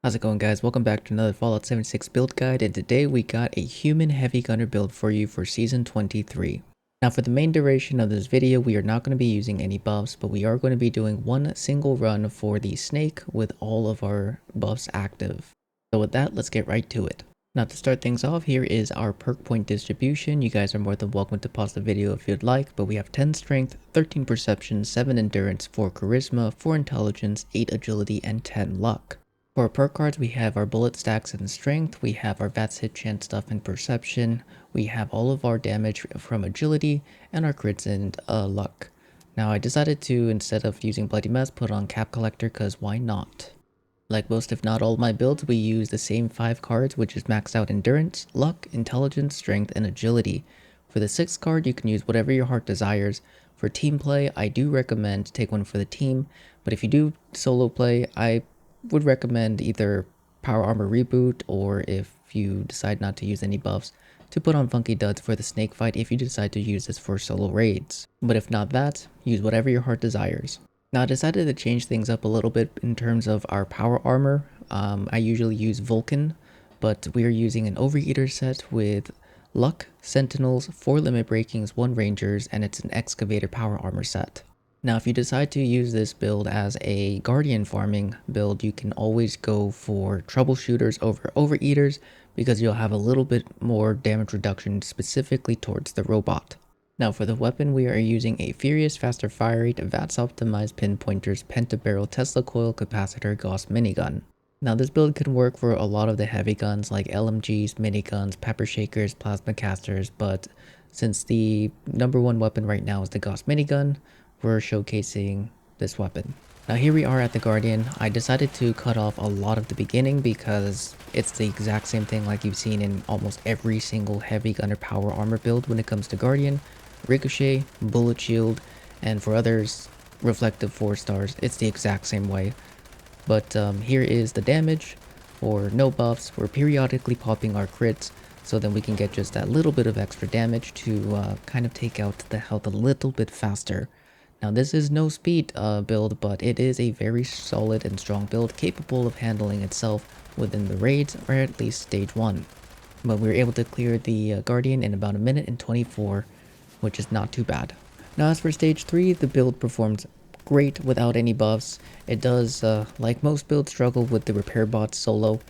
How's it going, guys? Welcome back to another Fallout 76 build guide, and today we got a human heavy gunner build for you for Season 23. Now for the main duration of this video, we are not going to be using any buffs, but we are going to be doing one single run for the snake with all of our buffs active. So with that, let's get right to it. Now to start things off, here is our perk point distribution. You guys are more than welcome to pause the video if you'd like, but we have 10 strength, 13 perception, 7 endurance, 4 charisma, 4 intelligence, 8 agility, and 10 luck. For our perk cards, we have our bullet stacks and strength, we have our VATS hit chance stuff and perception, we have all of our damage from agility, and our crits and luck. Now I decided to, instead of using Bloody Mess, put on Cap Collector because why not? Like most if not all of my builds, we use the same 5 cards, which is maxed out endurance, luck, intelligence, strength, and agility. For the 6th card, you can use whatever your heart desires. For team play, I do recommend take one for the team, but if you do solo play, I would recommend either Power Armor Reboot, or if you decide not to use any buffs, to put on Funky Duds for the snake fight if you decide to use this for solo raids. But if not that, use whatever your heart desires. Now I decided to change things up a little bit in terms of our power armor. I usually use Vulcan, but we are using an Overeater set with Luck, Sentinels, 4 Limit Breakings, 1 Rangers, and it's an Excavator power armor set. Now if you decide to use this build as a Guardian farming build, you can always go for Troubleshooters over Overeaters because you'll have a little bit more damage reduction specifically towards the robot. Now for the weapon, we are using a Furious, Faster Fire Rate, VATS Optimized Pinpointers, Pentabarrel, Tesla Coil, Capacitor, Gauss Minigun. Now this build can work for a lot of the heavy guns like LMGs, miniguns, pepper shakers, plasma casters, but since the number one weapon right now is the Gauss Minigun, we're showcasing this weapon. Now here we are at the Guardian. I decided to cut off a lot of the beginning because it's the exact same thing like you've seen in almost every single heavy gunner power armor build when it comes to Guardian. Ricochet, bullet shield, and for others, reflective 4 stars. It's the exact same way. But here is the damage. For no buffs, we're periodically popping our crits, so then we can get just that little bit of extra damage to kind of take out the health a little bit faster. Now this is no speed build, but it is a very solid and strong build capable of handling itself within the raids, or at least stage 1. But we were able to clear the Guardian in about a minute and 24, which is not too bad. Now as for stage 3, the build performs great without any buffs. It does, like most builds, struggle with the repair bots solo,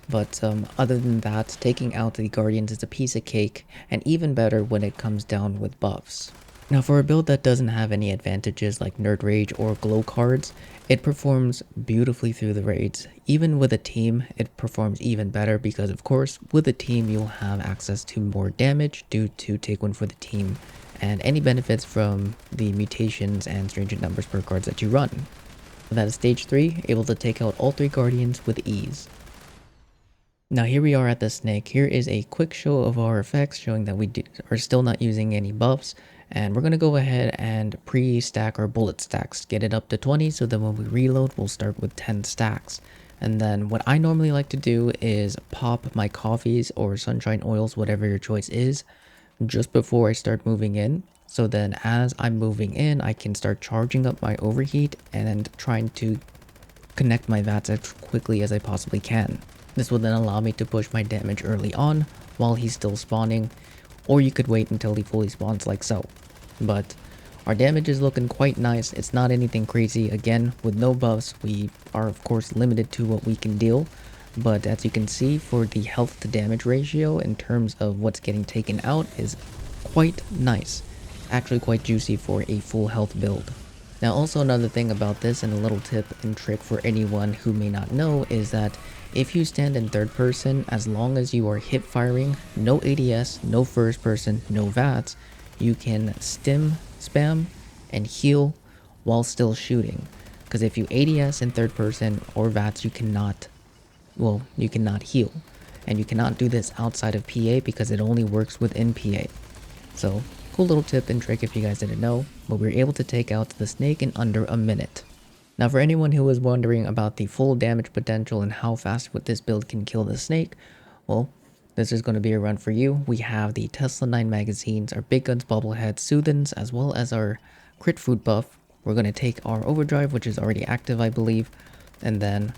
but other than that, taking out the Guardians is a piece of cake, and even better when it comes down with buffs. Now for a build that doesn't have any advantages like Nerd Rage or Glow cards, it performs beautifully through the raids. Even with a team, it performs even better because of course, with a team you'll have access to more damage due to take one for the team, and any benefits from the mutations and stringent numbers per cards that you run. That is stage 3, able to take out all 3 Guardians with ease. Now here we are at the snake. Here is a quick show of our effects showing that we are still not using any buffs. And we're going to go ahead and pre-stack our bullet stacks. Get it up to 20 so that when we reload, we'll start with 10 stacks. And then what I normally like to do is pop my coffees or sunshine oils, whatever your choice is, just before I start moving in. So then as I'm moving in, I can start charging up my overheat and trying to connect my VATS as quickly as I possibly can. This will then allow me to push my damage early on while he's still spawning, or you could wait until he fully spawns like so. But our damage is looking quite nice. It's not anything crazy. Again, with no buffs, we are of course limited to what we can deal. But as you can see, for the health to damage ratio in terms of what's getting taken out is quite nice. Actually quite juicy for a full health build. Now also another thing about this, and a little tip and trick for anyone who may not know, is that if you stand in third person, as long as you are hip firing, no ADS, no first person, no VATS, you can stim, spam, and heal while still shooting. Because if you ADS in third person or VATS, you cannot heal. And you cannot do this outside of PA because it only works within PA. So, cool little tip and trick if you guys didn't know, but we were able to take out the snake in under a minute. Now for anyone who was wondering about the full damage potential and how fast with this build can kill the snake, well, this is going to be a run for you. We have the Tesla 9 magazines, our Big Guns bobblehead, Soothens, as well as our crit food buff. We're going to take our overdrive, which is already active I believe, and then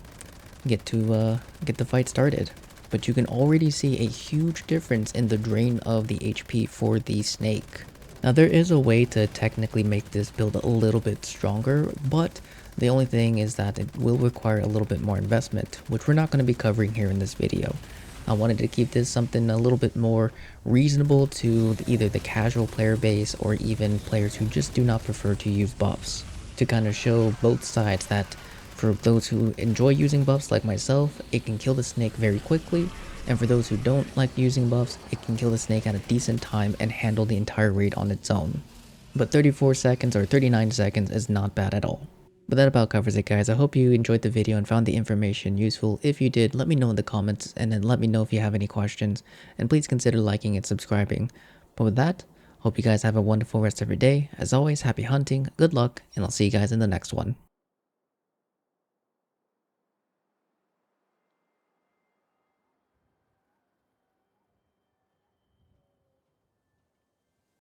get the fight started. But you can already see a huge difference in the drain of the HP for the snake. Now there is a way to technically make this build a little bit stronger, but the only thing is that it will require a little bit more investment, which we're not going to be covering here in this video. I wanted to keep this something a little bit more reasonable to either the casual player base or even players who just do not prefer to use buffs, to kind of show both sides that for those who enjoy using buffs like myself, it can kill the snake very quickly, and for those who don't like using buffs, it can kill the snake at a decent time and handle the entire raid on its own. But 34 seconds or 39 seconds is not bad at all. But that about covers it, guys. I hope you enjoyed the video and found the information useful. If you did, let me know in the comments, and then let me know if you have any questions, and please consider liking and subscribing. But with that, hope you guys have a wonderful rest of your day. As always, happy hunting, good luck, and I'll see you guys in the next one.